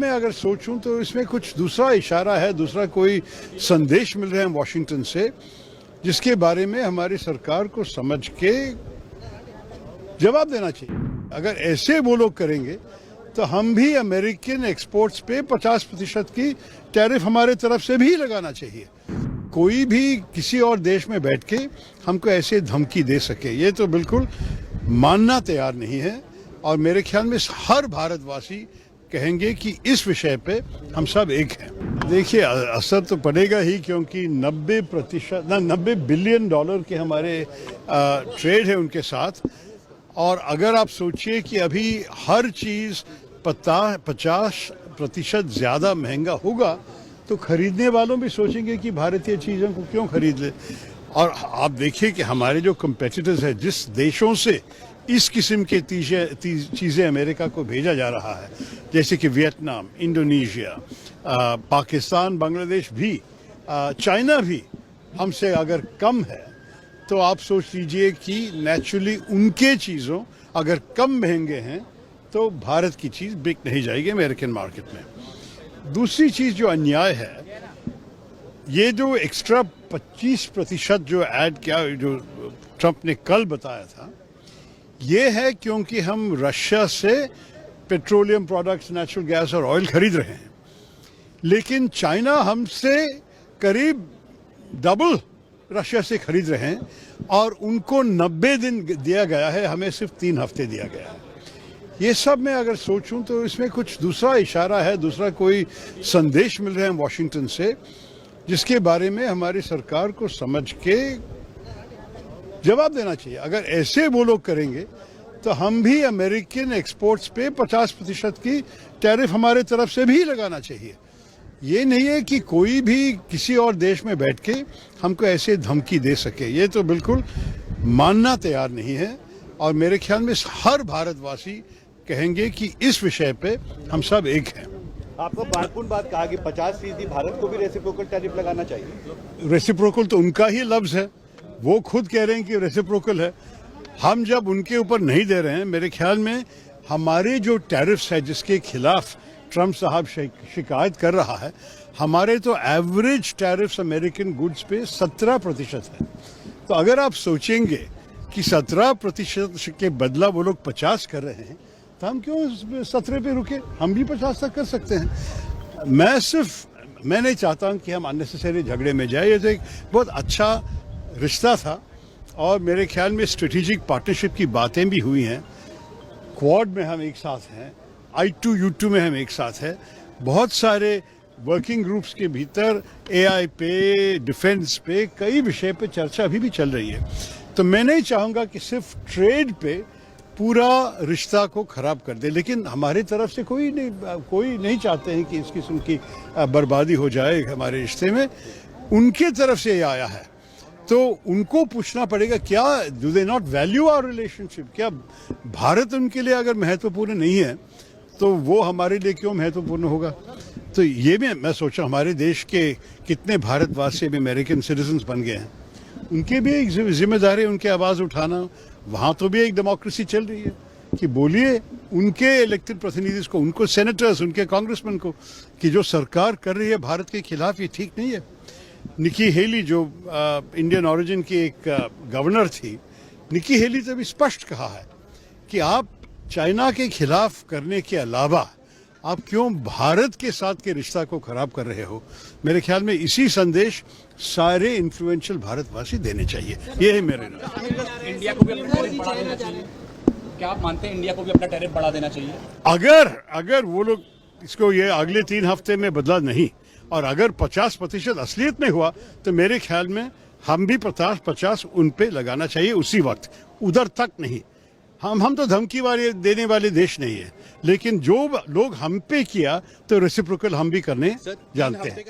मैं अगर सोचूं तो इसमें कुछ दूसरा इशारा है, दूसरा कोई संदेश मिल रहे हैं वॉशिंगटन से, जिसके बारे में हमारी सरकार को समझ के जवाब देना चाहिए। अगर ऐसे वो लोग करेंगे तो हम भी अमेरिकन एक्सपोर्ट्स पे 50% की टैरिफ हमारे तरफ से भी लगाना चाहिए। कोई भी किसी और देश में बैठ के हमको ऐसे धमकी दे सके, ये तो बिल्कुल मानना तैयार नहीं है। और मेरे ख्याल में हर भारतवासी कहेंगे कि इस विषय पे हम सब एक हैं। देखिए, असर तो पड़ेगा ही, क्योंकि 90 बिलियन डॉलर के हमारे ट्रेड है उनके साथ। और अगर आप सोचिए कि अभी हर चीज़ 50% ज़्यादा महंगा होगा, तो खरीदने वालों भी सोचेंगे कि भारतीय चीज़ों को क्यों खरीद ले। और आप देखिए कि हमारे जो कंपेटिटर्स हैं, जिस देशों से इस किस्म के चीज़ें अमेरिका को भेजा जा रहा है, जैसे कि वियतनाम, इंडोनेशिया, पाकिस्तान, बांग्लादेश भी, चाइना भी हमसे अगर कम है, तो आप सोच लीजिए कि नेचुरली उनके चीज़ों अगर कम महंगे हैं तो भारत की चीज़ बिक नहीं जाएगी अमेरिकन मार्केट में। दूसरी चीज़ जो अन्याय है, ये जो एक्स्ट्रा 25% जो ऐड किया, जो ट्रंप ने कल बताया था, ये है क्योंकि हम रशिया से पेट्रोलियम प्रोडक्ट्स, नेचुरल गैस और ऑयल खरीद रहे हैं, लेकिन चाइना हमसे करीब डबल रशिया से खरीद रहे हैं, और उनको 90 दिन दिया गया है, हमें सिर्फ 3 हफ्ते दिया गया है। ये सब मैं अगर सोचूं तो इसमें कुछ दूसरा इशारा है, दूसरा कोई संदेश मिल रहे हैं वॉशिंगटन से, जिसके बारे में हमारी सरकार को समझ के जवाब देना चाहिए। अगर ऐसे वो लोग करेंगे तो हम भी अमेरिकन एक्सपोर्ट्स पे 50% की टैरिफ हमारे तरफ से भी लगाना चाहिए। ये नहीं है कि कोई भी किसी और देश में बैठ के हमको ऐसे धमकी दे सके, ये तो बिल्कुल मानना तैयार नहीं है। और मेरे ख्याल में हर भारतवासी कहेंगे कि इस विषय पे हम सब एक हैं। आपको महत्वपूर्ण बात कहा कि 50% भारत को भी रेसिप्रोकल टैरिफ लगाना चाहिए। रेसिप्रोकल तो उनका ही लफ्ज़ है, वो खुद कह रहे हैं कि रेसिप्रोकल है। हम जब उनके ऊपर नहीं दे रहे हैं, मेरे ख्याल में हमारे जो टैरिफ्स है, जिसके खिलाफ ट्रंप साहब शिकायत कर रहा है, हमारे तो एवरेज टैरिफ्स अमेरिकन गुड्स पे 17% है। तो अगर आप सोचेंगे कि 17% के बदला वो लोग 50 कर रहे हैं, तो हम क्यों 17 पे रुके? हम भी 50 तक कर सकते हैं। मैं नहीं चाहता हूं कि हम अननेसेसरी झगड़े में जाए। ये तो एक बहुत अच्छा रिश्ता था, और मेरे ख्याल में स्ट्रेटेजिक पार्टनरशिप की बातें भी हुई हैं। क्वाड में हम एक साथ हैं, I2U2 में हम एक साथ हैं। बहुत सारे वर्किंग ग्रुप्स के भीतर AI पे, डिफेंस पे, कई विषय पे चर्चा अभी भी चल रही है। तो मैं नहीं चाहूँगा कि सिर्फ ट्रेड पे पूरा रिश्ता को खराब कर दे, लेकिन हमारी तरफ से कोई नहीं चाहते हैं कि इस किस्म की बर्बादी हो जाए हमारे रिश्ते में। उनके तरफ से ये आया है, तो उनको पूछना पड़ेगा, क्या do they not value our relationship? क्या भारत उनके लिए अगर महत्वपूर्ण नहीं है, तो वो हमारे लिए क्यों महत्वपूर्ण होगा? तो ये भी मैं सोचा, हमारे देश के कितने भारतवासी भी अमेरिकन सिटीजन्स बन गए हैं, उनके भी एक जिम्मेदारी, उनकी आवाज़ उठाना। वहाँ तो भी एक डेमोक्रेसी चल रही है कि बोलिए उनके इलेक्टेड प्रतिनिधि को, उनको सेनेटर्स, उनके कांग्रेसमैन को, कि जो सरकार कर रही है भारत के खिलाफ, ये ठीक नहीं है। निकी हेली, जो इंडियन ओरिजिन की एक गवर्नर थी, निकी हेली ने भी स्पष्ट कहा है कि आप चाइना के खिलाफ करने के अलावा आप क्यों भारत के साथ के रिश्ता को खराब कर रहे हो। मेरे ख्याल में इसी संदेश सारे इन्फ्लुएंशियल भारतवासी देने चाहिए। ये है मेरे नाम। इंडिया को भी अपना टैरिफ बढ़ा देना चाहिए। क्या आप मानते हैं इंडिया को भी अपना टैरिफ बढ़ा देना चाहिए? अगर वो लोग इसको ये अगले 3 हफ्ते में बदला नहीं, और अगर 50% असलियत में हुआ, तो मेरे ख्याल में हम भी 50 उन पे लगाना चाहिए उसी वक्त, उधर तक नहीं। हम तो धमकी वाले देने वाले देश नहीं है, लेकिन जो लोग हम पे किया, तो रेसिप्रोकल हम भी करने जानते हैं।